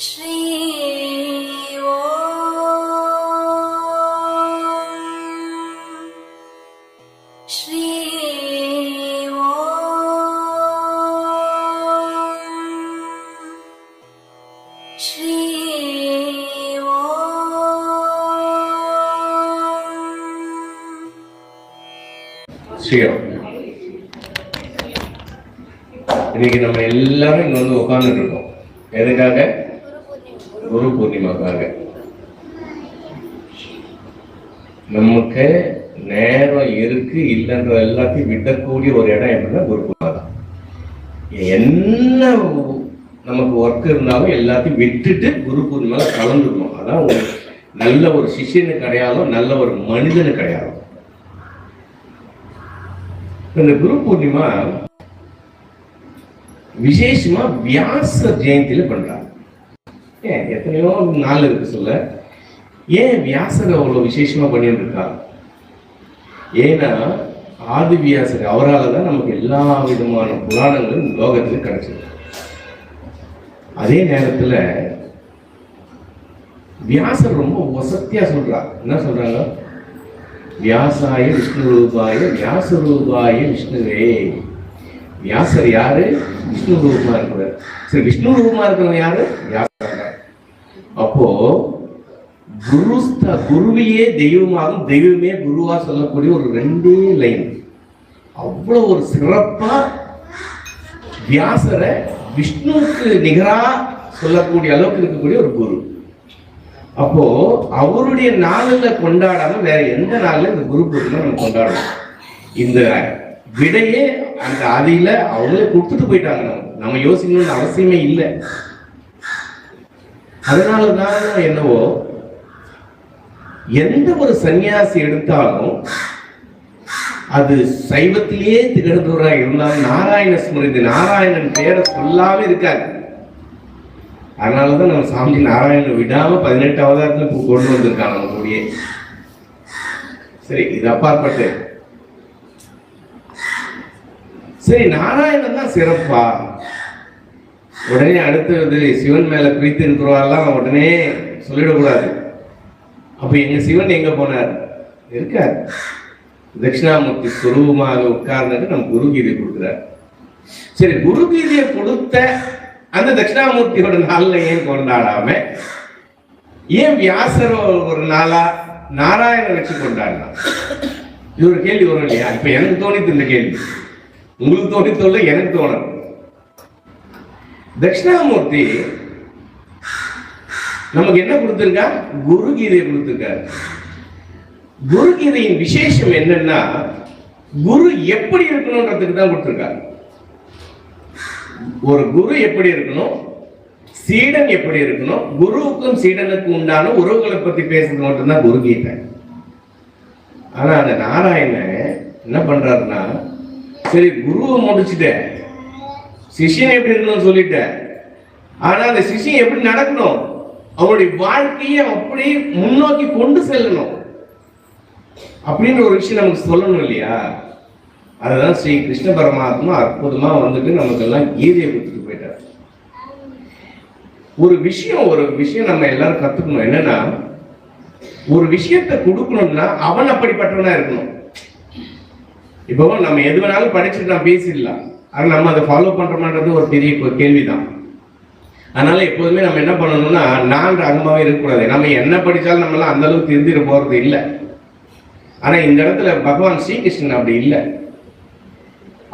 ஸ்ரீ ஸ்ரீ ஸ்ரீ ஸ்ரீராம். இன்னைக்கு நம்ம எல்லாரும் இங்க வந்து உட்கார்ந்துட்டு இருக்கோம். எதுக்காக? குரு பூர்ணிமாக்காக. நமக்கு நேரம் இருக்கு இல்லைன்ற எல்லாத்தையும் விடக்கூடிய ஒரு இடம் எப்படின்னா குரு பூர்ணிமா தான். என்ன நமக்கு ஒர்க் இருந்தாலும் எல்லாத்தையும் விட்டுட்டு குரு பூர்ணிமால கலந்துக்கணும். அதான் ஒரு நல்ல ஒரு சிஷ்யனுக்கு அடையாளம், நல்ல ஒரு மனிதனுக்கு அடையாளம். இந்த குரு பூர்ணிமா விசேஷமா வியாச ஜெயந்தியில பண்றாங்க. ஏன் எத்தனையோ நாள் இருக்கு சொல்ல, ஏன் வியாசர் அவ்வளவு விசேஷமா பண்ணிட்டு இருக்காங்க? ஏன்னா ஆதி வியாசர் அவரால் தான் நமக்கு எல்லா விதமான புராணங்களும் லோகத்துல கிடைச்சது. அதே நேரத்துல வியாசர் ரொம்ப வசத்தியா சொல்றார். என்ன சொல்றாங்க? வியாசாய விஷ்ணு ரூபாய வியாச ரூபாய விஷ்ணுவே. வியாசர் யாரு? விஷ்ணு ரூபமா இருக்கிறார். சரி, விஷ்ணு ரூபமா இருக்கிறவங்க யாரு? வியாசர். அப்போ குருவையே தெய்வமாகும், தெய்வமே குருவா சொல்லக்கூடிய ஒரு ரெண்டே லைன். அவ்வளவு ஒரு சிறப்பா வியாசரை விஷ்ணுவுக்கு நிகரா சொல்லக்கூடிய அளவுக்கு இருக்கக்கூடிய ஒரு குரு. அப்போ அவருடைய நாளில் கொண்டாடாம வேற எந்த நாள்ல இந்த குரு பூர்ணிமா நம்ம கொண்டாடணும்? இந்த விடையே அந்த ஆதியில அவங்களே கொடுத்துட்டு போயிட்டாங்க. நம்ம யோசிக்கணும்னு அவசியமே இல்லை. அதனாலதான் என்னவோ எந்த ஒரு சன்னியாசி எடுத்தாலும் அது சைவத்திலேயே திகழ்ந்தவரா இருந்தாலும் நாராயண ஸ்மிருதி, நாராயணன் பேரை சொல்லாம இருக்காது. அதனாலதான் நம்ம சாமி நாராயணன் விடாம 18 அவதாரத்துல கொண்டு வந்திருக்காங்க நம்ம கூடியே. சரி, இது அப்பாற்பட்டு சரி, நாராயணன் தான் சிறப்பா? உடனே அடுத்தது சிவன் மேல பிரித்து இருக்கிறவாரெல்லாம் உடனே சொல்லிடக்கூடாது. அப்ப எங்க சிவன் எங்க போனார்? இருக்கார். தட்சிணாமூர்த்தி சுரூபமாக உட்கார்ந்துட்டு நம்ம குரு கீதை கொடுக்குறார். சரி, குரு கீதையை கொடுத்த அந்த தட்சிணாமூர்த்தியோட நாள்ல ஏன் கொண்டாடாம ஏன் வியாசர் ஒரு நாளா நாராயண வச்சு கொண்டாடலாம்? இது ஒரு கேள்வி வரும் இல்லையா? இப்ப எனக்கு தோணித்து இந்த கேள்வி, உங்களுக்கு தோணித்தோல்ல, எனக்கு தோணும். தட்சிணாமூர்த்தி நமக்கு என்ன கொடுத்திருக்கா? குரு கீதையை கொடுத்திருக்காரு. குரு கீதையின் விசேஷம் என்னன்னா, குரு எப்படி இருக்கணும்ன்றதுக்கு தான் கொடுத்திருக்காரு. ஒரு குரு எப்படி இருக்கணும், சீடன் எப்படி இருக்கணும், குருவுக்கும் சீடனுக்கு உண்டான உறவுகளை பத்தி பேசுறது மட்டும்தான் குரு கீதை. ஆனா அந்த நாராயணன் என்ன பண்றாருன்னா, சரி குருவை முடிச்சுட்டேன், சிஷ்யன் எப்படி இருக்கணும்னு சொல்லிட்டேன். ஆனா அந்த சிஷ்யன் எப்படி நடக்கணும், அவருடைய வாழ்க்கையை அப்படி முன்னோக்கி கொண்டு செல்லணும் அப்படின்ற ஒரு விஷயம் நமக்கு சொல்லணும் இல்லையா? அதுதான் ஸ்ரீ கிருஷ்ண பரமாத்மா அற்புதமா வந்துட்டு நமக்கு எல்லாம் கீதையை கொடுத்துட்டு போயிட்டார். ஒரு விஷயம் நம்ம எல்லாரும் கத்துக்கணும். என்னன்னா, ஒரு விஷயத்தை கொடுக்கணும்னா அவன் அப்படிப்பட்டவனா இருக்கணும். இப்போ நம்ம எது வேணாலும் படிச்சுட்டு நான் பேசிடலாம், ஆனால் நம்ம அதை ஃபாலோ பண்றோம்ன்றது ஒரு பெரிய கேள்விதான். அதனால எப்போதுமே நம்ம என்ன பண்ணணும்னா, நான் அகமாவே இருக்கக்கூடாது. நம்ம என்ன படிச்சாலும் நம்மளாம் அந்த அளவுக்கு திருந்திட போறது இல்லை. ஆனா இந்த இடத்துல பகவான் ஸ்ரீகிருஷ்ணன் அப்படி இல்லை.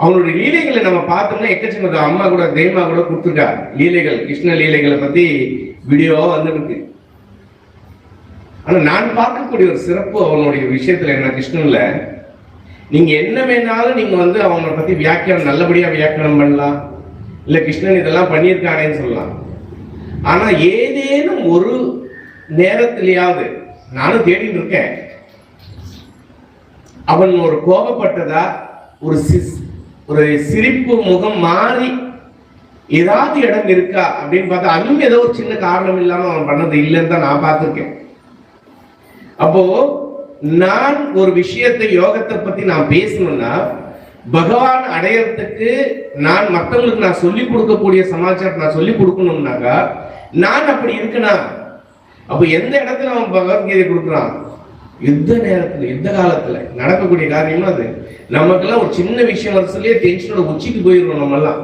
அவனுடைய லீலைகளை நம்ம பார்த்தோம்னா எக்கச்சக்க, அம்மா கூட தெய்வமா கூட கொடுத்துருக்காரு லீலைகள், கிருஷ்ண லீலைகளை பத்தி வீடியோ வந்துருக்கு. ஆனா நான் பார்க்கக்கூடிய ஒரு சிறப்பு அவனுடைய விஷயத்துல என்ன, கிருஷ்ணன்ல நீங்க என்ன வேணாலும் நீங்க வந்து அவனை பத்தி வியாக்கியானம் நல்லபடியா வியாக்கியானம் பண்ணலாம், இல்ல கிருஷ்ணன் இதெல்லாம் பண்ணியிருக்கானேன்னு சொல்லலாம். ஆனா ஏதேனும் ஒரு நேரத்திலேயாவது, நானும் தேடிட்டு இருக்கேன், அவன் ஒரு கோபப்பட்டதா, ஒரு சிரிப்பு முகம் மாறி ஏதாவது இடம் இருக்கா அப்படின்னு பார்த்தா அதுவும் ஏதோ ஒரு சின்ன காரணம் இல்லாம அவன் பண்ணது இல்லைன்னு தான் நான் பார்த்திருக்கேன். அப்போ நான் ஒரு விஷயத்தை, யோகத்தை பத்தி நான் பேசணும்னா, பகவான் அடையறதுக்கு நான் மற்றவங்களுக்கு நான் சொல்லிக் கொடுக்கக்கூடிய சமாச்சாரம் நான் சொல்லிக் கொடுக்கணும்னாக்கா நான் அப்படி இருக்கனா? அப்ப எந்த இடத்துல அவன் பகவத்கீதை கொடுக்குறான்? யுத்த நேரத்துல, யுத்த காலத்துல நடக்கக்கூடிய காரியமும் அது. நமக்கெல்லாம் ஒரு சின்ன விஷயம் வருஷத்துலயே டென்ஷனோட உச்சிக்கு போயிடுவோம் நம்ம எல்லாம்.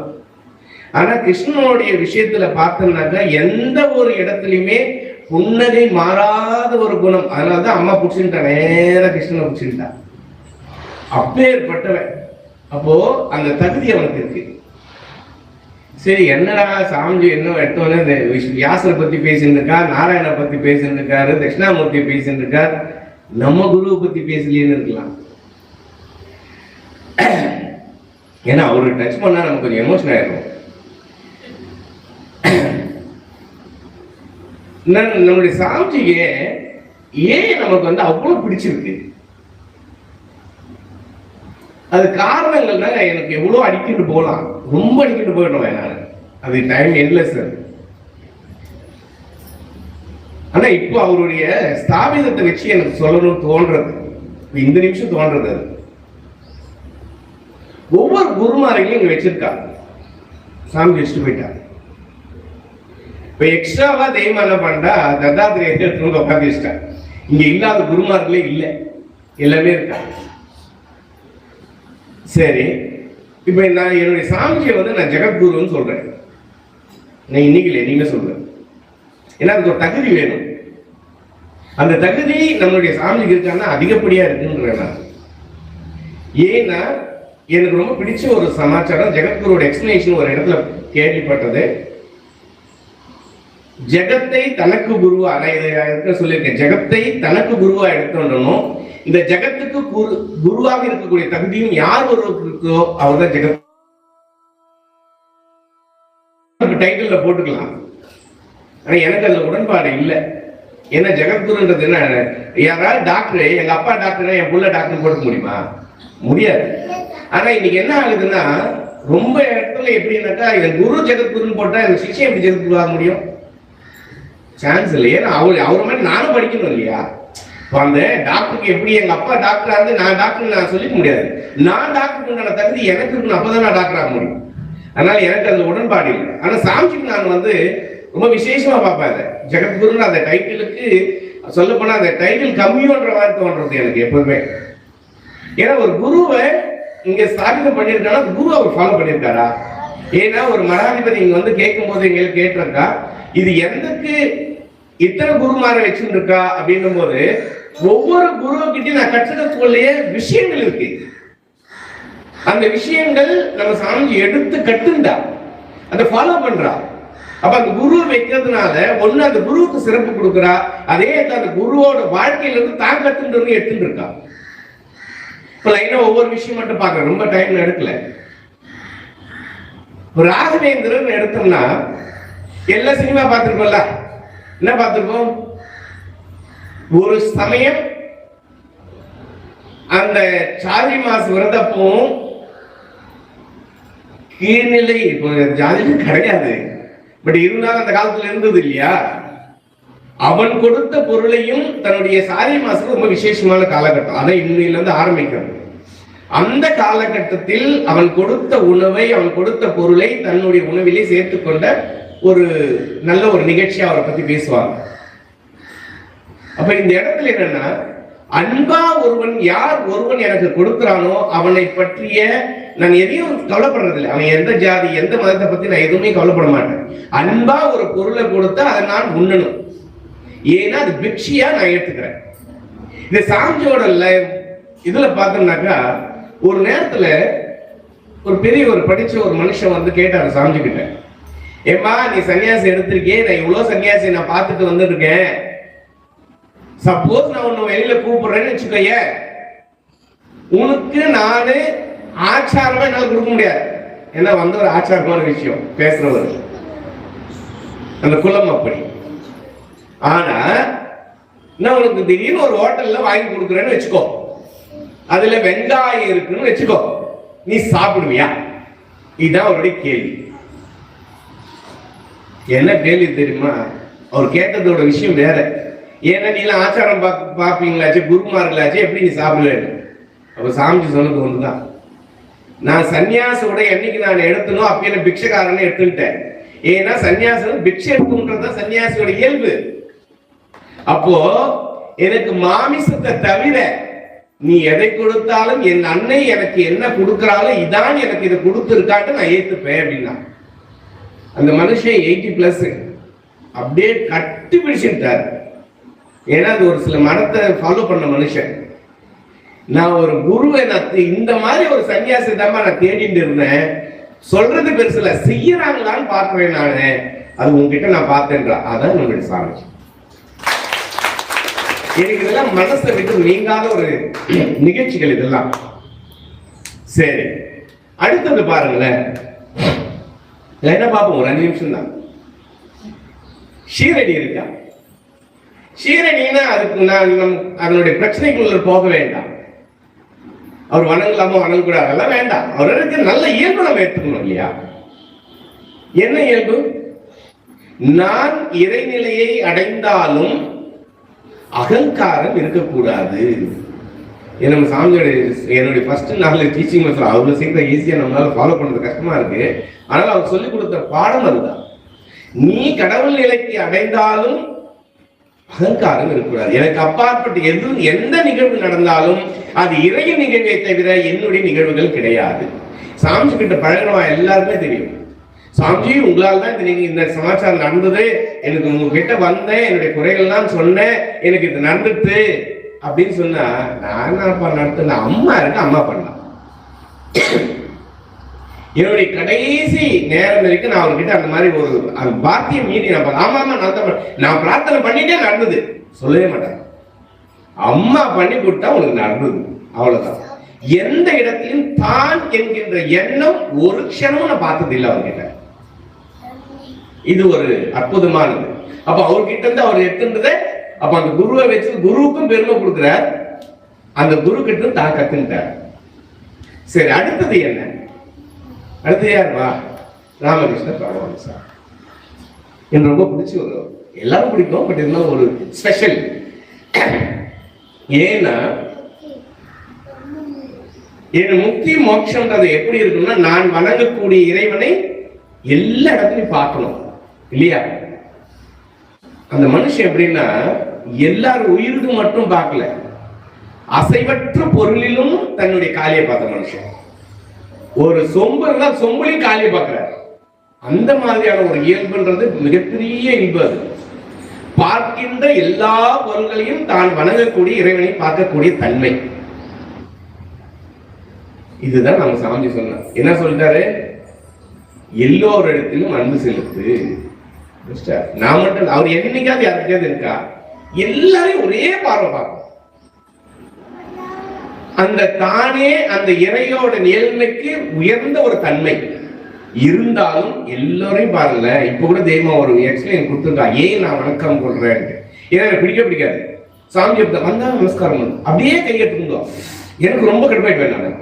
ஆனா கிருஷ்ணனுடைய விஷயத்துல பார்த்தோம்னாக்கா எந்த ஒரு இடத்துலயுமே புன்னகை மாறாத ஒரு குணம். அதனாலதான் அம்மா பிடிச்சுட்டா, நேர கிருஷ்ணனை பிடிச்சுட்டா. அப்பேற்பட்டவன். அப்போ அந்த தகுதி அவனுக்கு இருக்கு. சரி, என்னடா சாமிஜி என்ன எடுத்தோன்னே இந்த வியாசரை பத்தி பேசிட்டு இருக்கார், நாராயணனை பத்தி பேசிட்டு இருக்காரு, தட்சிணாமூர்த்தி பேசிட்டு இருக்கார், நம்ம குருவை பத்தி பேசலன்னு இருக்கலாம். ஏன்னா அவரு டச் பண்ணா நமக்கு கொஞ்சம் எமோஷன் ஆயிடும். நம்மளுடைய சாமிஜிக்கு ஏன் நமக்கு வந்து அவ்வளவு பிடிச்சிருக்கு? அது காரணங்கள்னா எனக்கு எவ்வளவு அடிக்கிட்டு போகலாம், ரொம்ப அடிக்கிட்டு போயிடுவேன் நான். அது டைம் எண்ட்லெஸ். ஆனா இப்போ அவருடைய ஸ்தாபிதத்தை வச்சு எனக்கு சொல்லணும்னு தோன்றது, இந்த நிமிஷம் தோன்றது. அது ஒவ்வொரு குருமாரையும் இங்க வச்சிருக்காங்க. சாமி வச்சுட்டு போயிட்டாங்க. இப்ப எக்ஸ்ட்ராவா தெய்வம் என்ன பண்ணா, தத்தாத்திரேயத்தை உட்காந்து வச்சுட்டாங்க. இங்க இல்லாத குருமார்களே இல்லை, எல்லாமே இருக்காங்க. சரி, இப்ப நான் என்னுடைய சாமிஜியை வந்து நான் ஜெகத்குருன்னு சொல்றேன். நான் இன்னைக்கு இல்லை, நீங்க சொல்றேன். ஏன்னா அதுக்கு ஒரு தகுதி வேணும். அந்த தகுதி நம்மளுடைய சாமிஜிக்கு இருக்கான்னா அதிகப்படியா இருக்குன்ற. ஏன்னா எனக்கு ரொம்ப பிடிச்ச ஒரு சமாச்சாரம், ஜெகத்குருவோட எக்ஸ்பிளனேஷன் ஒரு இடத்துல கேள்விப்பட்டது. ஜெகத்தை தனக்கு குருவா, நான் இதை சொல்லியிருக்கேன், ஜெகத்தை தனக்கு குருவா எடுத்துடணும். இந்த ஜெகத்துக்கு குருவாக இருக்கக்கூடிய தகுதியும் யார் ஒருவருக்கு இருக்கோ அவர் தான் ஜெகத். டைட்டில்ல போட்டுக்கலாம். ஆனா எனக்கு அதுல உடன்பாடு இல்லை. ஏன்னா ஜெகத்குருன்றது என்ன, யாராவது டாக்டர், எங்க அப்பா டாக்டர் என் புள்ள டாக்டர் போட்டுக்க முடியுமா? முடியாது. ஆனா இன்னைக்கு என்ன ஆகுதுன்னா, ரொம்ப இடத்துல எப்படின்னாக்கா, இதன் குரு ஜெகத்குருன்னு போட்டா இந்த சிஷ்யம் எப்படி ஜெகத்குரு ஆக முடியும்? சான்ஸ் இல்லை. ஏன்னா அவர் மாதிரி நானும் படிக்கணும் இல்லையா? அந்த டாக்டருக்கு எப்படி எங்க அப்பா டாக்டரா இருந்து நான் டாக்டர் நான் சொல்லிக்க முடியாது. நான் டாக்டருக்கு உண்டான தகுதி எனக்கு இருக்கணும், அப்பதான் நான் டாக்டர் ஆக முடியும். அதனால எனக்கு அதுல உடன்பாடு இல்லை. ஆனா சாமிஜிக்கு நான் வந்து ரொம்ப விசேஷமா பார்ப்பேன். ஜெகத்குருன்னு அந்த டைட்டிலுக்கு சொல்ல போனா அந்த டைட்டில் கம்மியோன்ற மாதிரி தோன்றது எனக்கு எப்பவுமே. ஏன்னா ஒரு குருவை இங்க ஸ்தாபிதம் பண்ணியிருக்கானா, குரு அவர் ஃபாலோ பண்ணியிருக்காரா? ஏன்னா ஒரு மடாதிபதி இங்க வந்து கேட்கும் போது எங்களுக்கு கேட்டிருக்கா, இது எந்தக்கு இத்தனை குருமாரை வச்சுருக்கா அப்படின்னும் போது, ஒவ்வொரு குருக்கிட்டையும் நான் கற்றுக்கொள்ளைய விஷயங்கள் இருக்கு. அந்த விஷயங்கள் நம்ம சாமிஜி எடுத்து கட்டுண்டா, அதை ஃபாலோ பண்றா. அப்ப அந்த குரு வைக்கிறதுனால ஒண்ணு அந்த குருவுக்கு சிறப்பு கொடுக்குறா, அதே அந்த குருவோட வாழ்க்கையில இருந்து தான் கத்துன்றது எடுத்துட்டு இருக்கா. இப்ப லைனா ஒவ்வொரு விஷயம் மட்டும் பார்க்க ரொம்ப டைம் எடுக்கல. ராகவேந்திரன் எடுத்தோம்னா எல்லா சினிமா பார்த்திருக்கோம்ல, என்ன பார்த்திருக்கோம்? ஒரு சமயம் அந்த சாரி மாச விரதப்பவும் கீழ்நிலை, இப்போ ஜாதியும் கிடையாது, பட் இருந்தாலும் அந்த காலத்துல இருந்தது இல்லையா? அவன் கொடுத்த பொருளையும் தன்னுடைய சாரி மாசம் ரொம்ப விசேஷமான காலகட்டம், அதை இன்னையில இருந்து ஆரம்பிக்கிறது. அந்த காலகட்டத்தில் அவன் கொடுத்த உணவை, அவன் கொடுத்த பொருளை தன்னுடைய உணவிலே சேர்த்துக் கொண்ட ஒரு நல்ல ஒரு நிகழ்ச்சியா அவரை பத்தி பேசுவாங்க. அப்ப இந்த இடத்துல என்னன்னா, அன்பா ஒருவன் யார் ஒருவன் எனக்கு கொடுக்கிறானோ அவனை பற்றிய நான் எதையும் கவலைப்படுறதில்லை. அவன் எந்த ஜாதி எந்த மதத்தை பத்தி நான் எதுவுமே கவலைப்பட மாட்டேன். அன்பா ஒரு பொருளை கொடுத்தா அதை நான் உண்ணணும். ஏன்னா அது பிக்ஷியா நான் ஏற்றுக்கிறேன். இந்த சாமிஜியோட இதுல பார்த்தோம்னாக்கா, ஒரு நேரத்துல ஒரு பெரிய ஒரு படிச்ச ஒரு மனுஷன் வந்து கேட்டாரு சாமிஜி கிட்ட, ஏமா நீ சன்னியாசி எடுத்திருக்கே, நான் இவ்வளவு சன்னியாசி நான் பார்த்துட்டு வந்துருக்கேன், சப்போஸ் நான் உன்னை வெளியில கூப்பிடுறேன்னு வச்சுக்கோய, உனக்கு நானு ஆச்சாரமா என்னால கொடுக்க முடியாது. ஏன்னா வந்து ஒரு ஆச்சாரமான விஷயம் பேசுறவர், அந்த குலம் அப்படி. ஆனா நான் உனக்கு திடீர்னு ஒரு ஹோட்டல்ல வாங்கி கொடுக்குறேன்னு வச்சுக்கோ, அதுல வெங்காயம் இருக்குன்னு வச்சுக்கோ, நீ சாப்பிடுவியா? இதுதான் அவருடைய கேள்வி. என்ன கேள்வி தெரியுமா? அவர் கேட்டதோட விஷயம் வேற. ஏன்னா நீ எல்லாம் ஆச்சாரம் பாப்பீங்களாச்சு, குருமார்களாச்சு, எப்படி நீ சாப்பிடுவேன்? அப்ப சாமிஜி சொன்னது ஒண்ணுதான், நான் சன்னியாசோட என்னைக்கு நான் எடுத்தனோ அப்ப என்ன பிக்ஷகாரன்னு எடுத்துட்டேன். ஏன்னா சன்னியாசம் பிக்ஷை எடுத்துன்றதுதான் சன்னியாசியோட இயல்பு. அப்போ எனக்கு மாமிசத்தை தவிர நீ எதை கொடுத்தாலும் என் அன்னை எனக்கு என்ன கொடுக்கிறாலும் இதான் எனக்கு இதை கொடுத்துருக்காட்டு நான் ஏத்துப்பேன் அப்படின்னா அந்த மனுஷன் 80+ அப்படியே கட்டி பிடிச்சுட்டாரு. ஏன்னா அது ஒரு சில மரத்தை ஃபாலோ பண்ண மனுஷன். நான் ஒரு குருவை இந்த மாதிரி ஒரு சன்னியாசி தான் நான் தேடிட்டு இருந்தேன். சொல்றது பெருசுல செய்யறாங்களான்னு பார்க்கிறேன் நானு. அது உங்ககிட்ட நான் பார்த்தேன்றா. அதான் நம்மளுடைய சாமி. எனக்கு இதெல்லாம் மனசை விட்டு நீங்காத ஒரு நிகழ்ச்சிகள் இதெல்லாம். சரி, அடுத்தது பாருங்களேன். என்ன பார்ப்போம், ஒரு 5 நிமிஷம் தான். ஷீரடி இருக்கா? ஷீரடினா அதுக்கு நான் அதனுடைய பிரச்சனைக்குள்ள போக வேண்டாம். அவர் வணங்கலாமோ வணங்கக்கூடாது அதெல்லாம் வேண்டாம். அவருக்கு நல்ல இயல்பு நம்ம எடுத்துக்கணும் இல்லையா? என்ன இயல்பு? நான் இறைநிலையை அடைந்தாலும் அகங்காரம் இருக்கக்கூடாது. நம்ம சாமியோட என்னுடைய ஃபர்ஸ்ட் நாள் டீச்சிங் மெத்தட் அவ்வளவு சீக்கிரம் ஈஸியா நம்மளால ஃபாலோ பண்றது கஷ்டமா இருக்கு. ஆனால் அவர் சொல்லிக் கொடுத்த பாடம் அதுதான். நீ கடவுள் நிலைக்கு அடைந்தாலும் அகங்காரம் இருக்கக்கூடாது. எனக்கு அப்பாற்பட்டு எந்த நிகழ்வு நடந்தாலும் அது இறையின் நிகழ்வை தவிர என்னுடைய நிகழ்வுகள் கிடையாது. சாமி கிட்ட பழகிறவா எல்லாருமே தெரியும். சாமிஜி உங்களால் தான் தெரியும் இந்த சமாச்சாரம் நடந்தது, எனக்கு உங்ககிட்ட வந்தேன், என்னுடைய குறைகள்லாம் சொன்னேன், எனக்கு இது நடந்துட்டு அப்படின்னு சொன்னா நான் நடத்த அம்மா இருக்கு, அம்மா பண்ணலாம். என்னுடைய கடைசி நேரம் வரைக்கும் நான் அவர்கிட்ட அந்த மாதிரி ஒரு பாத்தியம் மீறி நான் பிரார்த்தனை பண்ணிட்டே நடந்தது சொல்லவே மாட்டேன். அம்மா பண்ணி கொடுத்தா உனக்கு நடந்தது, அவ்வளவுதான். எந்த இடத்திலும் தான் என்கின்ற எண்ணம் ஒரு க்ஷணமும் நான் பார்த்தது இல்லை அவர்கிட்ட. இது ஒரு அற்புதமானது. அப்ப அவர்கிட்ட இருந்து அவர் எடுத்துன்றத அப்ப அந்த குருவை வச்சு குருவுக்கும் பெருமை கொடுக்கிறார், அந்த குரு கிட்ட தான் கத்துட்டார். சரி, அடுத்தது என்ன? அடுத்தது யாருமா? ராமகிருஷ்ண பரமஹம்ச. எனக்கு ரொம்ப பிடிச்சி ஒரு எல்லாரும் பிடிக்கும், பட் இருந்தாலும் ஒரு ஸ்பெஷல். ஏன்னா என் முக்தி மோட்சம்ன்றது எப்படி இருக்குன்னா, நான் வணங்கக்கூடிய இறைவனை எல்லா இடத்துலையும் பார்க்கணும் இல்லையா? அந்த மனுஷன் எப்படின்னா எல்லாரும் உயிருக்கு மட்டும் பார்க்கல, அசைவற்ற பொருளிலும் தன்னுடைய காலியை பார்த்த மனுஷன். ஒரு சொம்பு இருந்தா சொம்புலையும் காலியை பார்க்கிறார். அந்த மாதிரியான ஒரு இயல்புன்றது மிகப்பெரிய இயல்பு. அது பார்க்கின்ற எல்லா பொருள்களையும் தான் வணங்கக்கூடிய இறைவனை பார்க்கக்கூடிய தன்மை. இதுதான் நம்ம சாமி சொன்ன. என்ன சொல்லிட்டாரு? எல்லோரிடத்திலும் அன்பு செலுத்து. நான் மட்டும் அவர் என்னைக்காவது யாருக்காவது இருக்கா? எல்லாரையும் ஒரே பார்வை பார்க்கணும். அந்த தானே அந்த இறையோட நேர்மைக்கு உயர்ந்த ஒரு தன்மை இருந்தாலும் எல்லோரையும் பாருங்க. இப்ப கூட தெய்வமா ஒரு எக்ஸ்பிளைன் கொடுத்துருக்கா, ஏன் நான் வணக்கம் கொள்றேன். ஏன்னா எனக்கு பிடிக்காது. சாமி வந்தா நமஸ்காரம் அப்படியே கையெடுத்துருந்தோம். எனக்கு ரொம்ப கடுப்பாயிட்டு வேண்டாம்.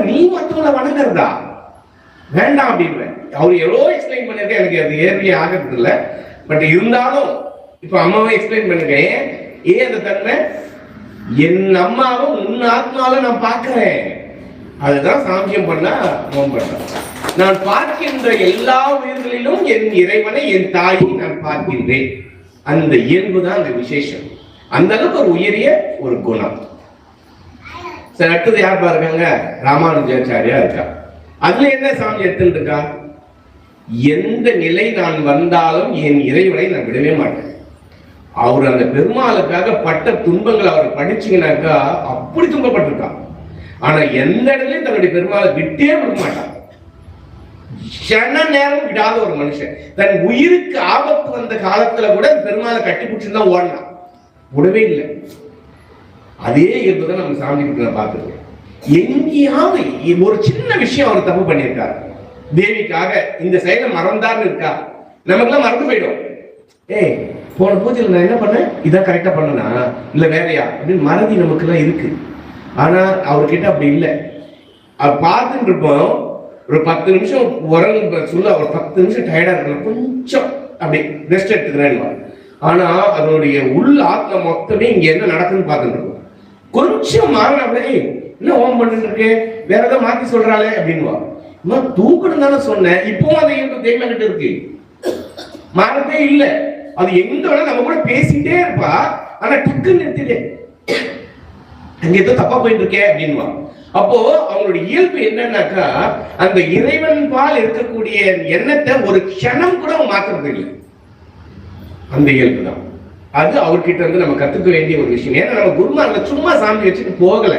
நீ மற்றவங்களை வணங்குறதா வேண்டாம் அப்படின்னு அவர் எவ்வளோ எக்ஸ்பிளைன் பண்ணிருக்கேன். எனக்கு அது ஏற்கனவே ஆகிறது இல்லை. பட் இருந்தாலும் இப்ப அம்மாவை எக்ஸ்பிளைன் பண்ணுங்க. ஏன் அந்த தன்மை? என் அம்மாவை உன் ஆத்மாவில நான் பார்க்கிறேன். அதுதான் சாமியம் பண்ணா பண்றேன். நான் பார்க்கின்ற எல்லா உயிர்களிலும் என் இறைவனை, என் தாயை நான் பார்க்கின்றேன். அந்த இயல்பு தான் அந்த விசேஷம். அந்த அளவுக்கு ஒரு உயரிய ஒரு குணம். சரி, அடுத்தது யார் பாருங்க? ராமானுஜாச்சாரியா இருக்கா. அதுல என்ன சாமி எடுத்துட்டு இருக்கா? எந்த நிலை நான் வந்தாலும் என் இறைவனை நான் விடவே மாட்டேன். அவர் அந்த பெருமாளுக்காக பட்ட துன்பங்கள் அவர் படிச்சீங்கன்னாக்கா அப்படி துன்பப்பட்டிருக்கா. ஆனா எந்த இடத்துலயும் தன்னுடைய பெருமாளை விட்டே விட மாட்டான். கண நேரம் விடாத ஒரு மனுஷன். தன் உயிருக்கு ஆபத்து வந்த காலத்துல கூட பெருமாளை கட்டி பிடிச்சுதான் ஓடலாம், விடவே இல்லை. அதே இருந்ததை நம்ம சாமி கிட்ட பார்த்துருக்கோம். எங்கேயாவது ஒரு சின்ன விஷயம் அவர் தப்பு பண்ணியிருக்காரு, தேவிக்காக இந்த செயலை மறந்தார்னு இருக்கா, நமக்குலாம் மறந்து போயிடும். போன பூஜையில் நான் என்ன பண்ணேன், இதான் கரெக்டா பண்ணனா இல்ல வேறையா அப்படின்னு மறதி நமக்கு எல்லாம் இருக்கு. ஆனா அவர்கிட்ட அப்படி இல்லை. அவர் பார்த்துட்டு இருப்போம். ஒரு 10 நிமிஷம் உறங்க சொல்ல, ஒரு 10 நிமிஷம் டயர்டா இருக்கணும், கொஞ்சம் அப்படி ரெஸ்ட் எடுத்துக்கிறேன்னு. ஆனா அதனுடைய உள் ஆத்மா மொத்தமே இங்க என்ன நடக்குதுன்னு பார்த்துட்டு இருக்கோம். கொஞ்சம் மாறின என்ன ஹோம் பண்ணிட்டு இருக்கு, வேற ஏதாவது மாத்தி சொல்றாளே அப்படின்வா. தூக்கணும் தானே சொன்னேன், இப்பவும் அந்த இயல்பு தெய்வம் கிட்ட இருக்கு, மாறதே இல்லை. அது எங்க வேணா நம்ம கூட பேசிட்டே இருப்பா, ஆனா டக்குன்னு நிறுத்திட்டே அங்க ஏதோ தப்பா போயிட்டு இருக்கே அப்படின்வா. அப்போ அவங்களுடைய இயல்பு என்னன்னாக்கா, அந்த இறைவன் பால் இருக்கக்கூடிய எண்ணத்தை ஒரு க்ஷணம் கூட மாத்துறது இல்லை. அந்த இயல்பு தான் அது அவர்கிட்ட இருந்து நம்ம கத்துக்க வேண்டிய ஒரு விஷயம். ஏன்னா நம்ம குருமார்ல சும்மா சாமி வச்சுட்டு போகல,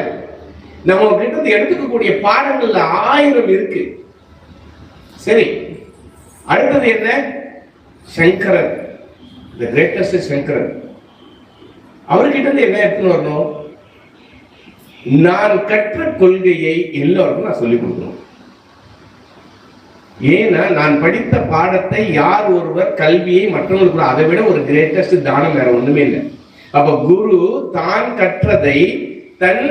நம்ம கிட்ட இருந்து எடுத்துக்கக்கூடிய பாடங்கள்ல 1000 இருக்கு. சரி, அடுத்தது என்ன? சங்கரர், தி கிரேட்டஸ்ட் சங்கரர். அவர்கிட்ட இருந்து என்ன எடுத்துன்னு வரணும்? நான் கற்ற கொள்கையை எல்லோருக்கும் நான் சொல்லிக் கொடுக்கணும். ஏன்னா நான் படித்த பாடத்தை யார் ஒருவர் கல்வியை மற்றவங்களுக்கு, அதை விட ஒரு கிரேட்டஸ்ட் தானம் வேற ஒண்ணுமே இல்லை. அப்ப குரு தான் கற்றதை தன்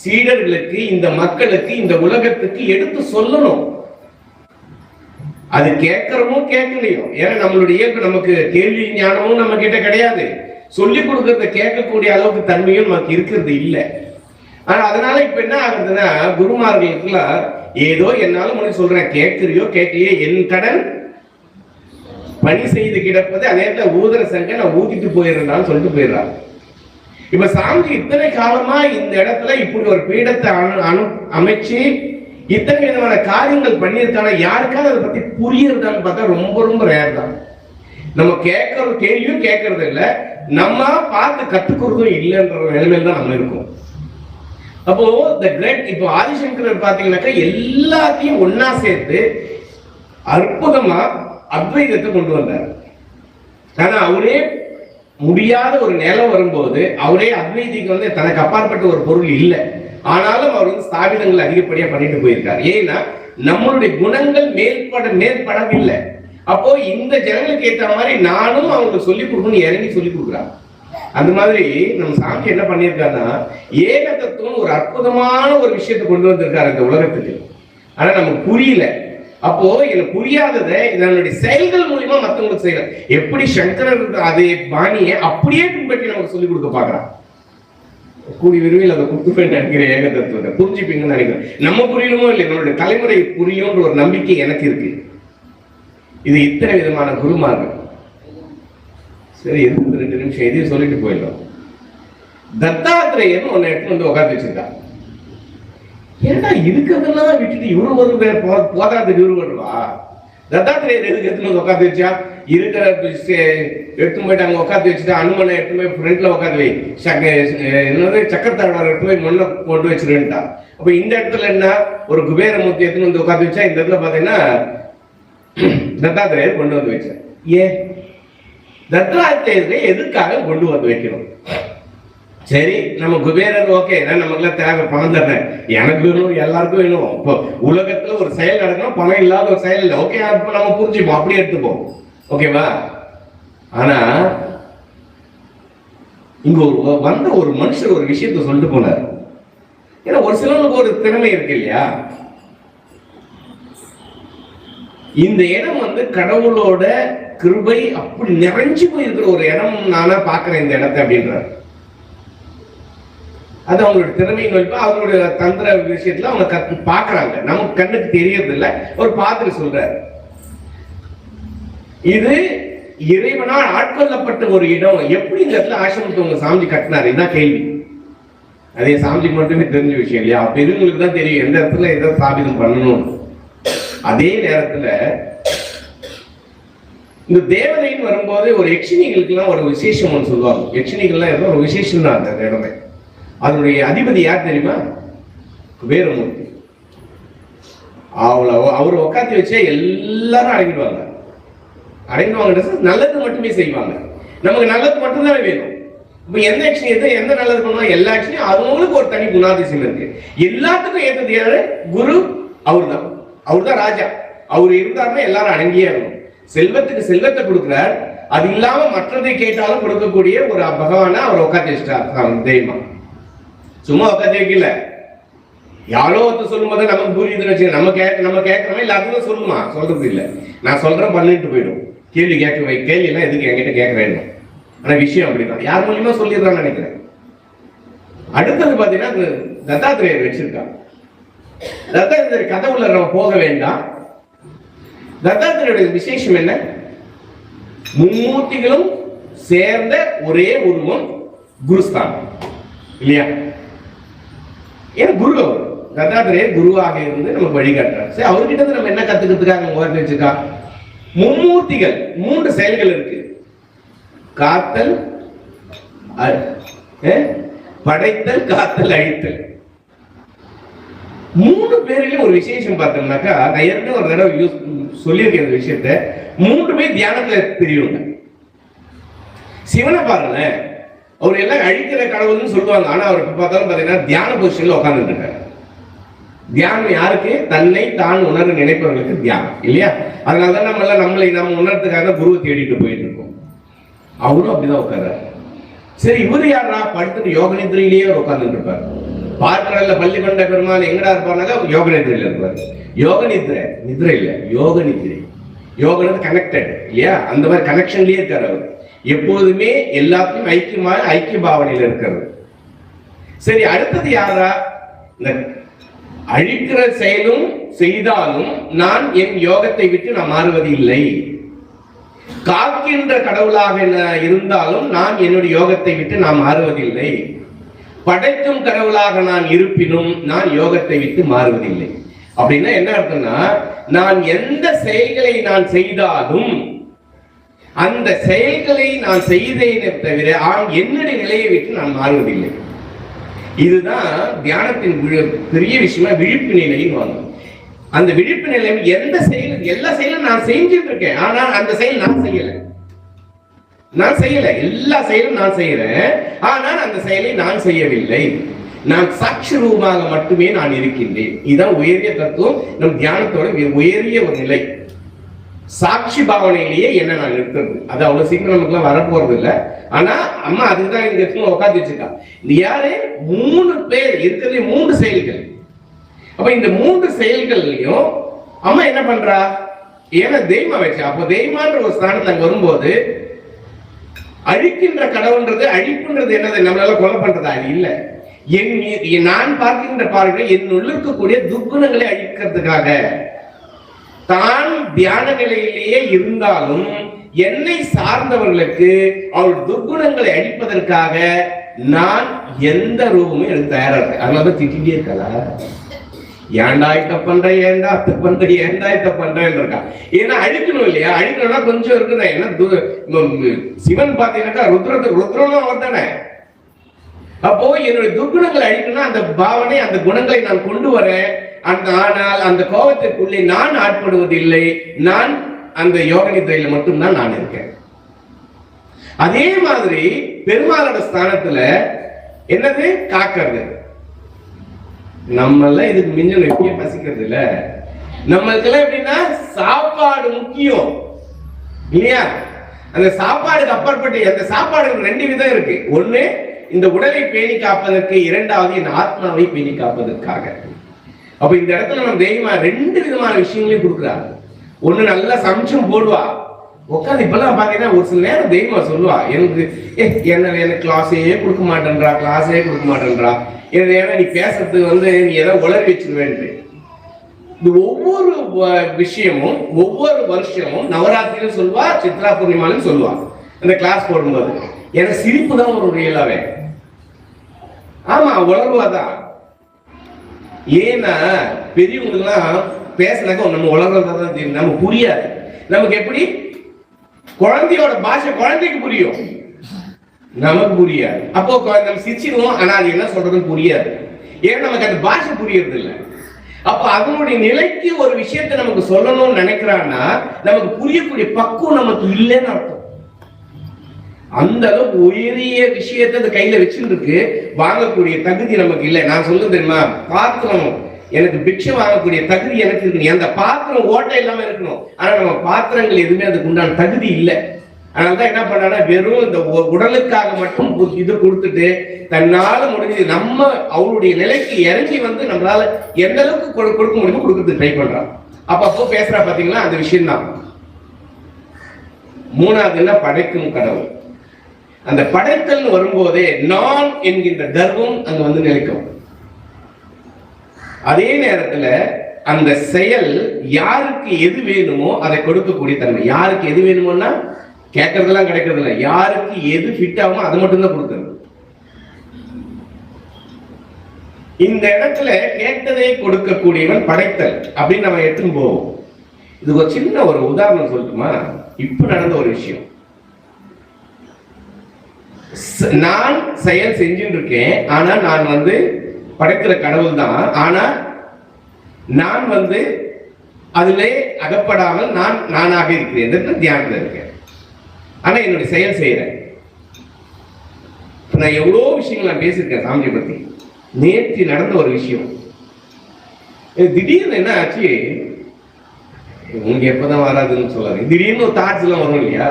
சீடர்களுக்கு, இந்த மக்களுக்கு, இந்த உலகத்துக்கு எடுத்து சொல்லணும். அது கேட்கிறமோ கேட்கலையோ, ஏன்னா நம்மளுடைய இயல்பு, நமக்கு கேள்வி ஞானமும் நம்ம கிட்ட கிடையாது, சொல்லிக் கொடுக்கறத கேட்கக்கூடிய அளவுக்கு தன்மையும் நமக்கு இருக்கிறது இல்லை. ஆனா அதனால இப்ப என்ன ஆகுதுன்னா, குருமார்களுக்குலாம் ஏதோ என்னால முன்னாடி சொல்றேன், கேட்கிறியோ கேட்கலையோ என் கடன் பணி செய்து கிடப்பது, அதே ஊதர சங்க நான் ஊதிட்டு போயிடுறேன்னு சொல்லிட்டு போயிடுறாங்க. இப்ப சாமி இத்தனை காலமா இந்த இடத்துல இப்படி ஒரு பீடத்தை அமைச்சு இத்தனை விதமான காரியங்கள் பண்ணியிருக்காங்க, யாருக்காவது அதை பத்தி புரியறதான்னு பார்த்தா ரொம்ப ரொம்ப ரேர் தான். நம்ம கேட்கறது, கேள்வியும் கேட்கறது இல்லை, நம்ம பார்த்து கத்துக்கிறதும் இல்லைன்ற நிலைமையில தான் நம்ம இருக்கோம். அப்போ இப்போ ஆதிசங்கரர் பாத்தீங்கன்னாக்கா எல்லாத்தையும் ஒன்னா சேர்த்து அற்புதமா அத்வைதத்தை கொண்டு வந்தார். ஆனா அவரே முடியாத ஒரு நிலம் வரும்போது அவரே அத்வைதிக்கு வந்து தனக்கு அப்பாற்பட்ட ஒரு பொருள் இல்லை, ஆனாலும் அவர் வந்து ஸ்தாபிதங்கள் அதிகப்படியா பண்ணிட்டு போயிருக்காரு. ஏன்னா நம்மளுடைய குணங்கள் மேற்படவில்லை. அப்போ இந்த ஜனங்களுக்கு ஏற்ற மாதிரி நானும் அவங்களுக்கு சொல்லிக் கொடுக்கணும்னு இறங்கி சொல்லிக் கொடுக்குறாங்க. அந்த மாதிரி நம்ம சாமி என்ன பண்ணியிருக்காருன்னா, ஏக தத்துவம் ஒரு அற்புதமான ஒரு விஷயத்தை கொண்டு வந்திருக்காரு இந்த உலகத்துக்கு. ஆனா நமக்கு புரியல. அப்போ எனக்கு புரியாததை இதனுடைய செயல்கள் மூலியமா மற்றவங்களுக்கு செய்யலாம். எப்படி சங்கரர் அதே பாணியை அப்படியே பின்பற்றி நமக்கு சொல்லிக் கொடுக்க பாக்குறான். கூடிய விரைவில் அதை கொடுத்துப்பேன் நினைக்கிற ஏக தத்துவத்தை புரிஞ்சுப்பீங்கன்னு நினைக்கிறேன். நம்ம புரியணுமோ இல்லை, நம்மளுடைய தலைமுறை புரியும்ன்ற ஒரு நம்பிக்கை எனக்கு இருக்கு. இது இத்தனை விதமான குருமார்கள். சரி, 2 நிமிஷம் எதையும் சொல்லிட்டு போயிடலாம். தத்தாத்திரேயன் ஒன்னு எடுத்து வந்து உட்காந்து வச்சிருக்காங்க. ஏன்னா இருக்கிறதெல்லாம் விட்டுட்டு இவரு ஒரு போதாதுக்கு இவரு வருவா. தத்தாத்திரேயர் எதுக்கு எடுத்து வந்து உட்காந்து வச்சா? இருக்கிற எடுத்து போயிட்டு அங்க உட்காந்து வச்சுட்டு அனுமனை எடுத்து போய் ஃப்ரெண்ட்ல உட்காந்து வை, என்னது சக்கரத்தாழ்வார் எடுத்து போய் மண்ணை கொண்டு வச்சிருந்தா. அப்ப இந்த இடத்துல என்ன, ஒரு குபேரமூர்த்தி எடுத்துன்னு வந்து உட்காந்து வச்சா, இந்த இடத்துல பாத்தீங்கன்னா தத்தாத்திரேயர் கொண்டு வந்து வச்சார். ஏன் தத்தாத்திரேயரை எதுக்காக கொண்டு வந்து வைக்கணும்? சரி, நம்ம குபேரர் ஓகே, நமக்குலாம் தேவை, பணம் தர்றேன், எனக்கு வேணும், எல்லாருக்கும் வேணும். இப்போ உலகத்துல ஒரு செயல் நடக்கணும், பணம் இல்லாத ஒரு செயல் இல்லை. ஓகே, அப்ப நம்ம புரிஞ்சுப்போம், அப்படியே எடுத்துப்போம், ஓகேவா? ஆனா இங்க வந்த ஒரு மனுஷர் ஒரு விஷயத்த சொல்லிட்டு போனார். ஏன்னா ஒரு சிலருக்கு ஒரு திறமை இருக்கு இல்லையா? இந்த இடம் வந்து கடவுளோட கிருபை அப்படி நிறைஞ்சு போயிருக்கிற ஒரு இடம் நானா பாக்குறேன் இந்த இடத்தை அப்படின்றார். அது அவங்களோட திறமையின் வைப்பா, அவங்களுடைய தந்திர விஷயத்துல அவங்க பாக்குறாங்க, நமக்கு கண்ணுக்கு தெரியறது இல்லை, ஒரு பாத்திர சொல்றாரு. இது இறைவனால் ஆட்கொள்ளப்பட்ட ஒரு இடம். எப்படி இந்த இடத்துல ஆசிரமத்தை உங்க சாமி கட்டினாரு? இதுதான் கேள்வி. அதே சாமிக்கு மட்டுமே தெரிஞ்ச விஷயம் இல்லையா? பெரியவங்களுக்கு தான் தெரியும் எந்த இடத்துல எதை ஸ்தாபிதம் பண்ணணும். அதே நேரத்துல இந்த தேவதைன்னு வரும்போது ஒரு யக்ஷினிகளுக்கு எல்லாம் ஒரு விசேஷம் ஒன்று சொல்லுவாங்க. யக்ஷினிகள்லாம் ஏதோ ஒரு விசேஷம் தான் அந்த இடமே. அதனுடைய அதிபதி யார் தெரியுமா? குபேரமூர்த்தி. அவரை உட்காந்து வச்சா எல்லாரும் அடங்கிடுவாங்க. அடங்கிடுவாங்க, நல்லது மட்டுமே செய்வாங்க. நமக்கு நல்லது மட்டும்தான் வேணும். இப்ப எந்த ஆக்ஷன் எந்த நல்லது பண்ணுவோம்? எல்லா ஆக்ஷனையும் அவங்களுக்கு ஒரு தனி குணாதிசயம் இருக்கு. எல்லாத்துக்கும் ஏற்றது யாரு? குரு. அவர்தான், அவர்தான் ராஜா. அவர் இருந்தாருன்னா எல்லாரும் அடங்கியே இருக்கணும். செல்வத்துக்கு செல்வத்தை கொடுக்கிறார், அது இல்லாம மற்றதை கேட்டாலும் கொடுக்கக்கூடிய ஒரு பகவான அவர் உட்காந்து வச்சுட்டார் தெய்வமா. சும்மா உட்காந்து வைக்கல, யாரோ ஒருத்தர் சொல்லும் போது நமக்கு புரியுதுன்னு வச்சுக்க, நம்ம கேட்கறோமே எல்லாத்துக்கும் சொல்லுமா? சொல்றது இல்லை. நான் சொல்றேன் பண்ணிட்டு போயிடும். கேள்வி கேள்வி எல்லாம் எதுக்கு என்கிட்ட கேட்கறேன்? ஆனா விஷயம் அப்படிதான், யார் மூலியமா சொல்லிடுறான்னு நினைக்கிறேன். அடுத்தது பாத்தீங்கன்னா தத்தாத்திரேயர் வச்சிருக்காங்க. தத்தாத்திரேயர் கதை உள்ள நம்ம போக வேண்டாம். தத்தாத்திரேயருடைய விசேஷம் என்ன? மும்மூர்த்திகளும் சேர்ந்த ஒரே உருவம் குருஸ்தானம் இல்லையா? ஏன் குரு அவர் தத்தாத்திரேயர் குருவாக இருந்து நமக்கு வழிகாட்டுறார். சரி, அவர்கிட்ட இருந்து நம்ம என்ன கத்துக்கிறதுக்காக வச்சிருக்கா? மும்மூர்த்திகள் 3 செயல்கள் இருக்கு. காத்தல், படைத்தல், காத்தல், அழித்தல். 3 பேரிலும் ஒரு விசேஷம் பார்த்தோம்னாக்கா, நான் ஏற்கனவே ஒரு தடவை சொல்லியிருக்கேன் இந்த விஷயத்த. 3 பேர் தியானத்துல தெரியுங்க. சிவனை பாருங்க, அவர் எல்லாம் அழிக்கிற கடவுள்னு சொல்லுவாங்க. ஆனா அவருக்கு பார்த்தாலும் பாத்தீங்கன்னா தியான பொசிஷன்ல உட்கார்ந்துட்டு இருக்காரு. தியானம் யாருக்கு? தன்னை தான் உணர நினைப்பவர்களுக்கு தியானம் இல்லையா? அதனாலதான் நம்ம உணர்றதுக்காக குருவை தேடிட்டு போயிட்டு இருக்கோம். அவரும் அப்படிதான் உட்கார்றாரு. சரி, இவரு யாரா? படுத்துட்டு யோக நிதிரையிலேயே உட்கார்ந்துட்டு இருப்பாரு. பார்க்கடல்ல பள்ளி கொண்ட பெருமாள் எங்கடா இருப்பாருனாக்கா யோக நிதிரையில இருப்பாரு. யோக நிதிரை இல்ல, யோக நிதிரை. யோகம் கனெக்டட் இல்லையா? அந்த மாதிரி கனெக்ஷன்லயே இருக்காரு அவர். எப்போதுமே எல்லாத்தையும் ஐக்கிய பாவனையில இருக்கிறது. சரி, அடுத்தது யாரா? இந்த அழிக்கிற செயலும் செய்தாலும் நான் என் யோகத்தை விட்டு நான் மாறுவது இல்லை. காக்கின்ற கடவுளாக இருந்தாலும் நான் என்னுடைய யோகத்தை விட்டு நான் மாறுவதில்லை. படைக்கும் கடவுளாக நான் இருப்பினும் நான் யோகத்தை விட்டு மாறுவதில்லை. அப்படின்னா என்ன அர்த்தம்னா, நான் எந்த செயல்களை நான் செய்தாலும் அந்த செயல்களை நான் செய்தேனே தவிர என்னுடைய நிலையை விட்டு நான் மாறுவதில்லை. இதுதான் தியானத்தின் பெரிய விஷயமா விழிப்பு நிலைன்னு வாங்க. அந்த விழிப்பு நிலை எந்த செயலும் எல்லா செயலும் நான் செஞ்சுட்டு இருக்கேன். ஆனா அந்த செயல் நான் செய்யல. எல்லா செயலும் நான் செய்யறேன். ஆனால் அந்த செயலை நான் செய்யவில்லை. நான் சாட்சி ரூபமாக மட்டுமே நான் இருக்கின்றேன். இதுதான் உயரிய தத்துவம். நம் தியானத்தோட உயரிய ஒரு நிலை. சாட்சி பாவனையிலேயே என்ன நான் இருக்கிறது. அது அவ்வளவு சீக்கிரம் நமக்குலாம் வரப்போறது இல்லை. ஆனா அம்மா அதுதான் இங்க உட்காந்து வச்சிருக்கா. இந்த யாரு? 3 பேர் இருக்கிறது, 3 செயல்கள். அப்ப இந்த 3 செயல்கள்லயும் அம்மா என்ன பண்றா? ஏன்னா தெய்வம் வச்சா. அப்போ தெய்வமான்ற ஒரு ஸ்தானத்துல அங்க வரும்போது அழிக்கின்ற கடவுள்ன்றது, அழிப்புன்றது என்னது? நம்மளால கொலை பண்றதா? அது இல்ல. நான் பார்க்கின்ற பார்வை என் உள்ள இருக்கக்கூடிய துர்குணங்களை அழிக்கிறதுக்காக. தான் தியான நிலையிலேயே இருந்தாலும் என்னை சார்ந்தவர்களுக்கு அவள் துர்குணங்களை அழிப்பதற்காக நான் எந்த ரூபமும் எனக்கு தயாரா இருக்கு. அதனால திட்டிகிட்டே இருக்கா, ஏண்டா இத்த பண்ற, ஏண்டா அத்த பண்ற, ஏண்டா இத்த பண்றேன்னு இருக்கா. ஏன்னா அழிக்கணும் இல்லையா? அழிக்கணும்னா கொஞ்சம் இருக்குதா. ஏன்னா சிவன் பாத்தீங்கன்னாக்கா ருத்ரனும் அவர் தானே. அப்போ என்னுடைய துர்குணங்களை அழிக்கணும்னா அந்த பாவனை, அந்த குணங்களை நான் கொண்டு வரேன். ஆனால் அந்த கோபத்திற்குள்ளே நான் ஆட்படுவதில்லை. நான் அந்த யோக நிதிரையில மட்டும்தான் நான் இருக்கேன். அதே மாதிரி பெருமாளோட ஸ்தானத்துல என்னது? காக்கிறது. நம்ம எல்லாம் இதுக்கு மிஞ்சல் எப்படியே பசிக்கிறது இல்ல. நம்மளுக்கெல்லாம் எப்படின்னா சாப்பாடு முக்கியம் இல்லையா? அந்த சாப்பாடுக்கு அப்பாற்பட்டு அந்த சாப்பாடு 2 விதம் இருக்கு. ஒண்ணு இந்த உடலை பேணி காப்பதற்கு, 2வது இந்த ஆத்மாவை பேணி காப்பதற்காக. அப்ப இந்த இடத்துல நம்ம தெய்வமா 2 விதமான விஷயங்களையும் கொடுக்குறாங்க. ஒண்ணு நல்லா சமைச்சும் போடுவா உட்காந்து. இப்பெல்லாம் பாத்தீங்கன்னா ஒரு சில நேரம் தெய்வமா சொல்லுவா, எனக்கு கிளாஸே கொடுக்க மாட்டேன்றா. ஏன்னா நீ பேசுறதுக்கு நீ ஏதோ உளறி வச்சிருவேன். இது ஒவ்வொரு விஷயமும் ஒவ்வொரு வருஷமும் நவராத்திரியும் சொல்லுவா, சித்ரா பூர்ணிமாலும் சொல்லுவா. அந்த கிளாஸ் போடும்போது எனக்கு சிரிப்பு தான் ஒரு ரியலாவே. ஆமா, உளருவாதான். ஏன்னா பெரியவங்கெல்லாம் பேசினாக்க நம்ம உலகத்தான் தெரியும், நமக்கு புரியாது. நமக்கு எப்படி? குழந்தையோட பாஷை குழந்தைக்கு புரியும், நமக்கு புரியாது. அப்போ நம்ம சிரிச்சிடுவோம், ஆனா அது என்ன சொல்றதுன்னு புரியாது. ஏன்னா நமக்கு அந்த பாஷை புரியறது இல்லை. அப்ப அதனுடைய நிலைக்கு ஒரு விஷயத்தை நமக்கு சொல்லணும்னு நினைக்கிறான்னா நமக்கு புரியக்கூடிய பக்குவம் நமக்கு இல்லைன்னு அர்த்தம். அந்த அளவுக்கு உயரிய விஷயத்தை அந்த கையில வச்சுருக்கு, வாங்கக்கூடிய தகுதி நமக்கு இல்லை. நான் சொல்லுறது தெரியுமா? பாத்திரம், எனக்கு பிக்ஷை வாங்கக்கூடிய தகுதி எனக்கு இருக்கு. அந்த பாத்திரம் ஓட்டை இல்லாம இருக்கணும். ஆனா நம்ம பாத்திரங்கள் எதுவுமே அதுக்கு உண்டான தகுதி இல்லை. அதனாலதான் என்ன பண்ணா, வெறும் இந்த உடலுக்காக மட்டும் இது கொடுத்துட்டு தன்னால முடிஞ்சது நம்ம அவருடைய நிலைக்கு இறங்கி நம்மளால எந்த அளவுக்கு கொடுக்க முடியுமோ கொடுக்கறதுக்கு ட்ரை பண்றான். அப்போ பேசுறா பாத்தீங்களா, அந்த விஷயம் தான். 3வது என்ன? படைக்கும் கடவுள். அந்த படைத்தல் வரும்போதே நான் என்கின்ற கர்வம் அங்க வந்து நிலைக்கும். அதே நேரத்துல அந்த செயல் யாருக்கு எது வேணுமோ அதை கொடுக்கக்கூடிய தன்மை. யாருக்கு எது வேணுமோன்னா கேட்கறதெல்லாம் கிடைக்கிறது இல்லை, யாருக்கு எது ஃபிட் ஆகுமோ அதை மட்டும்தான் கொடுக்கறது. இந்த இடத்துல கேட்டதை கொடுக்கக்கூடியவன் படைத்தல் அப்படின்னு நம்ம எடுத்துன்னு போவோம். இது ஒரு சின்ன ஒரு உதாரணம் சொல்லட்டுமா? இப்ப நடந்த ஒரு விஷயம். நான் செயல் செஞ்சுட்டு இருக்கேன், ஆனா நான் வந்து படைக்கிற கடவுள் தான். ஆனா நான் வந்து அதிலே அகப்படாமல் நான் நானாக இருக்கிறேன், தியானத்தில் இருக்கேன். ஆனா என்னுடைய செயல் செய்யறேன். நான் எவ்வளவு விஷயங்கள் நான் பேசியிருக்கேன் சாமியை பத்தி. நேற்று நடந்த ஒரு விஷயம், திடீர்னு என்ன ஆச்சு, உங்களுக்கு எப்பதான் வராதுன்னு சொல்லாது, திடீர்னு ஒரு தாட்ஸ் எல்லாம் வரும் இல்லையா?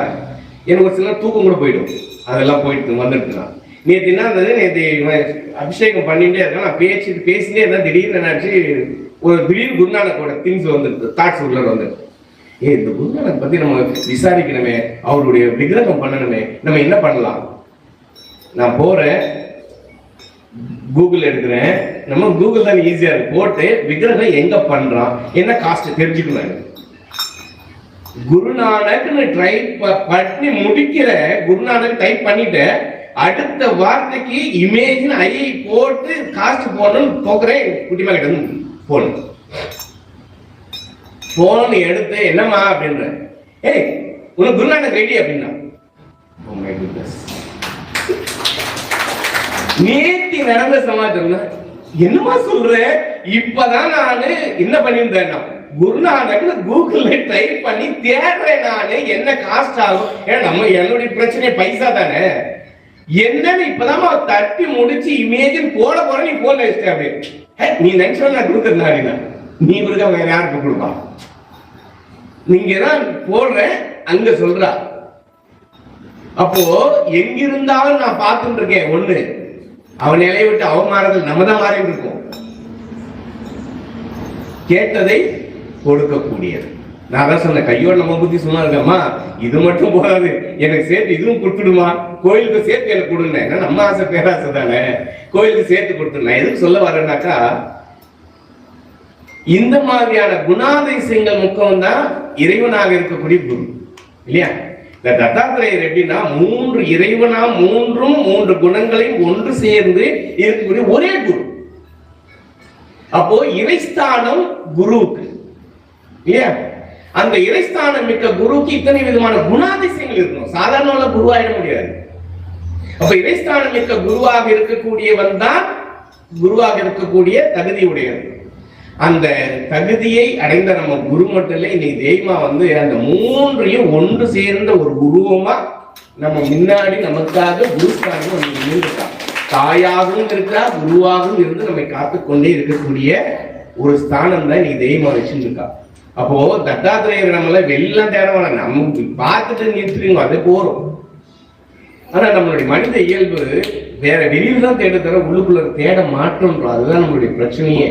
எனக்கு ஒரு சில தூக்கம் கூட போயிடும். அதெல்லாம் போயிட்டு வந்துட்டு நேற்று என்ன இருந்தது, நேற்று அபிஷேகம் பண்ணிட்டே இருக்கேன், நான் பேசிட்டே இருந்தேன். திடீர்னு என்னாச்சு, ஒரு திடீர்னு குருநானக்கோட திங்ஸ் வந்துருக்கு, தாட்ஸ் உள்ள வந்துருக்கு. இந்த குருநானக் பத்தி நம்ம விசாரிக்கணுமே, அவருடைய விக்கிரகம் பண்ணணுமே, நம்ம என்ன பண்ணலாம்? நான் போறேன், கூகுள் எடுக்கிறேன். நம்ம கூகுள் தான் ஈஸியா இருக்கு, போட்டு விக்கிரகம் எங்க பண்றான், என்ன காஸ்ட் தெரிஞ்சுக்கணும். குருநானக்னு ட்ரை பண்ணி முடிக்கிற, குருநானக் டைப் பண்ணிட்டு அடுத்த வார்த்தைக்கு இமேஜ் ஐ போட்டு காஸ்ட் போடணும்னு போக்குறேன். குட்டிமா கிட்ட போன் எடுத்து என்னம்மா அப்படின்ற, ஏய் உனக்கு குருநானக் ரெடி அப்படின்னா, நேத்தி நடந்த சமாச்சாரம். என்னமா சொல்ற? இப்பதான் நானு என்ன பண்ணிருந்தேன், குருநானக் கூகுள்ல டைப் பண்ணி தேடுறேன். நானு என்ன காஸ்ட் ஆகும், ஏன்னா நம்ம என்னுடைய பிரச்சனை பைசா தானே, என்னன்னு இப்பதான் தட்டி முடிச்சு இமேஜ் போட போற, நீ போன்ல வச்சிட்ட அப்படியே. நீ நினைச்சா நான் கொடுக்கறா, நீ கொடுக்க வேற யாருக்கு கொடுப்பா? நீங்க தான் போடுற அங்க சொல்றா. அப்போ எங்கிருந்தாலும் நான் பார்த்துட்டு இருக்கேன். ஒண்ணு, அவன் நிலையை விட்டு அவன் மாறதில் நம்ம தான் மாறிட்டு இருக்கோம். கேட்டதை கொடுக்கக்கூடியது. நான் தான் சொன்னேன், கையோட நம்ம புத்தி சும்மா இருக்கம்மா, இது மட்டும் போதாது, எனக்கு சேர்த்து இதுவும் கொடுத்துடுமா, கோயிலுக்கு சேர்த்து எனக்கு கொடுங்க. நம்ம ஆசை பேராசை தானே, கோயிலுக்கு சேர்த்து கொடுத்துருந்தேன். எதுக்கு சொல்ல வரேன்னாக்கா, இந்த மாதிரியான குணாதிசயங்கள் முக்கம் தான் இறைவனாக இருக்கக்கூடிய குரு இல்லையா? இந்த தத்தாத்திரேயர் எப்படின்னா, மூன்று இறைவனா, மூன்று குணங்களையும் ஒன்று சேர்ந்து இருக்கக்கூடிய ஒரே குரு. அப்போ இறைஸ்தானம் குருவுக்கு இல்லையா? அந்த இறைஸ்தானம் மிக்க குருவுக்கு இத்தனை விதமான குணாதிசயங்கள் இருக்கணும். சாதாரண குருவாயிட முடியாது. அப்ப இறைஸ்தானம் மிக்க குருவாக இருக்கக்கூடியவன் தான் குருவாக இருக்கக்கூடிய தகுதி உடையது. அந்த தகுதியை அடைந்த நம்ம குரு மட்டும் இல்லை, இன்னைக்கு தெய்வமா வந்து அந்த மூன்றையும் ஒன்று சேர்ந்த ஒரு குருவமா நம்ம முன்னாடி நமக்காக குருஸ்தானம் இருந்திருக்காங்க. தாயாகவும் இருக்கிறா, குருவாகவும் இருந்து நம்மை காத்துக்கொண்டே இருக்கக்கூடிய ஒரு ஸ்தானம் தான் இன்னைக்கு தெய்வமா வச்சுருக்கா. அப்போ தத்தாத்திரேயர் நம்மள வெள்ளம் தேட வேணாம், நம்ம பார்த்துட்டு நிறுத்துறீங்க, அது போறோம். ஆனா நம்மளுடைய மனித இயல்பு வேற வெளியில தான் தேட தர, உள்ளுக்குள்ள தேட மாற்றோன்றோம். அதுதான் நம்மளுடைய பிரச்சனையே.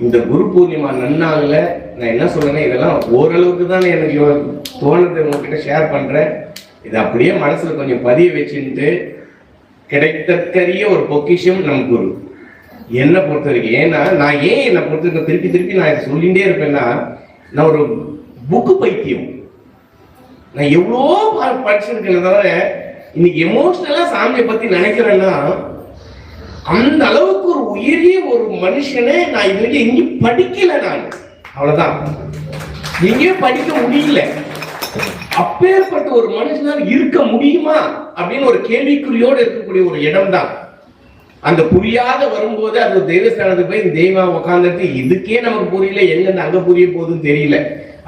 இந்த குரு பூர்ணிமா நன்னாள்ல நான் என்ன சொல்றேன்னா, இதெல்லாம் ஓரளவுக்கு தான் எனக்கு தோணுது, உங்ககிட்ட ஷேர் பண்றேன். இது அப்படியே மனசுல கொஞ்சம் பதிய வச்சுட்டு, கிடைத்தற்கரிய ஒரு பொக்கிஷம் நம் குரு என்னை பொறுத்த வரைக்கும். ஏன்னா நான் ஏன் என்னை பொறுத்த திருப்பி நான் இதை சொல்லிகிட்டே இருப்பேன்னா, நான் ஒரு புக்கு பைத்தியம். நான் எவ்வளோ படிச்சிருக்கேன், தவிர இன்னைக்கு எமோஷனலா சாமியை பத்தி நினைக்கிறேன்னா, அந்த அளவுக்கு ஒரு உயரிய ஒரு மனுஷனை நான் இது வரைக்கும் எங்கேயும் படிக்கல. நான் அவ்வளவுதான், எங்கேயும் படிக்க முடியல. அப்பேற்பட்ட ஒரு மனுஷனால் இருக்க முடியுமா அப்படின்னு ஒரு கேள்விக்குறியோடு இருக்கக்கூடிய ஒரு இடம் தான். அந்த புரியாத வரும்போது அது தெய்வஸ்தானத்துக்கு போய் தெய்வா உட்காந்துட்டு, இதுக்கே நமக்கு புரியல, எங்க அங்க புரிய போகுதுன்னு தெரியல.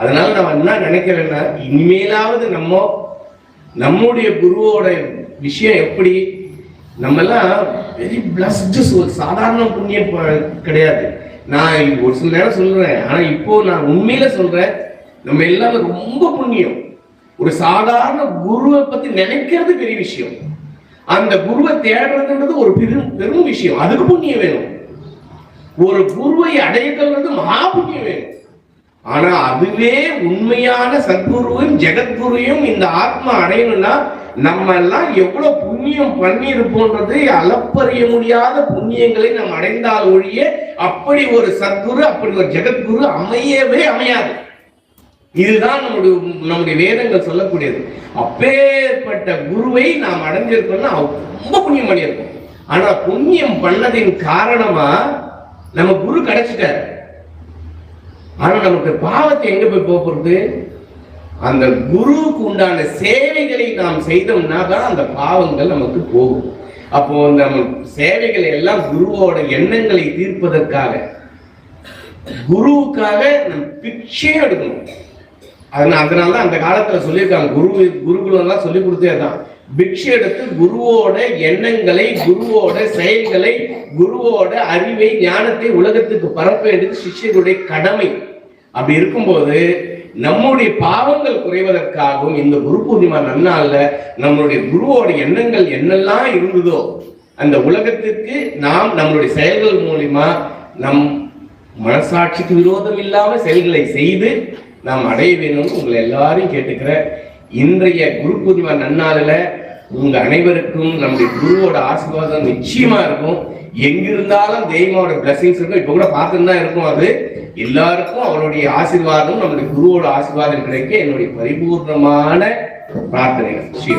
அதனால நான் என்ன நினைக்கிறேன்னா, இனிமேலாவது நம்முடைய குருவோட விஷயம் எப்படி, நம்ம எல்லாம் வெரி பிளஸ்டு, ஒரு சாதாரண புண்ணியம் கிடையாது. நான் ஒரு சில நேரம் சொல்றேன், ஆனா இப்போ நான் உண்மையில சொல்றேன், நம்ம எல்லாரும் ரொம்ப புண்ணியம். ஒரு சாதாரண குருவை பத்தி நினைக்கிறது பெரிய விஷயம். அந்த குருவை தேடுறதுன்றது ஒரு பெரும் விஷயம். அதுக்கு புண்ணியம் வேணும். ஒரு குருவை அடையறது மகா புண்ணியம் வேணும். ஆனா அதுவே உண்மையான சத்குருவையும் ஜெகத்குருவையும் இந்த ஆத்மா அடையணும்னா நம்ம எல்லாம் எவ்வளவு புண்ணியம் பண்ணி இருப்போன்றது அளப்பறிய முடியாத புண்ணியங்களை நாம் அடைந்தால் ஒழிய அப்படி ஒரு சத்குரு, அப்படி ஒரு ஜெகத்குரு அமையவே அமையாது. இதுதான் நம்முடைய வேதங்கள் சொல்லக்கூடியது. அப்பேற்பட்ட குருவை நாம் அடைஞ்சிருக்கோம்னா ரொம்ப புண்ணியம் பண்ணியிருக்கோம். ஆனா புண்ணியம் பண்ணதின் காரணமா நம்ம குரு கிடைச்சிட்டாரு. ஆனா நமக்கு பாவத்தை எங்க போய் போறது? அந்த குருவுக்கு உண்டான சேவைகளை நாம் செய்தோம்னா தான் அந்த பாவங்கள் நமக்கு போகும். அப்போ அந்த சேவைகளை எல்லாம் குருவோட எண்ணங்களை தீர்ப்பதற்காக, குருவுக்காக நம்ம பிச்சை எடுக்கணும். அதனாலதான் அந்த காலத்துல சொல்லியிருக்காங்க, குருகுலம் தான் சொல்லி கொடுத்தே தான், பிக்ஷை எடுத்து குருவோட எண்ணங்களை, குருவோட செயல்களை, குருவோட அறிவை, ஞானத்தை உலகத்துக்கு பரப்ப வேண்டியது சிஷ்யருடைய கடமை. அப்படி இருக்கும்போது நம்முடைய பாவங்கள் குறைவதற்காகவும் இந்த குரு பூர்ணிமா நன்னாள்ல நம்மளுடைய குருவோட எண்ணங்கள் என்னெல்லாம் இருந்ததோ அந்த உலகத்திற்கு நாம் நம்மளுடைய செயல்கள் மூலியமா நம் மனசாட்சிக்கு விரோதம் இல்லாம செயல்களை செய்து நாம் அடைய வேணும்னு உங்களை எல்லாரையும் கேட்டுக்கிற இன்றைய குரு பூர்ணிமா நன்னாளில் உங்க அனைவருக்கும் நம்முடைய குருவோட ஆசீர்வாதம் நிச்சயமா இருக்கும். எங்கிருந்தாலும் தெய்வமோட பிளஸிங்ஸ் இருக்கும். இப்ப கூட பார்த்துட்டு தான் இருக்கும். அது எல்லாருக்கும் அவருடைய ஆசீர்வாதம், நம்முடைய குருவோட ஆசீர்வாதம் கிடைக்க என்னுடைய பரிபூர்ணமான பிரார்த்தனை. ஸ்ரீ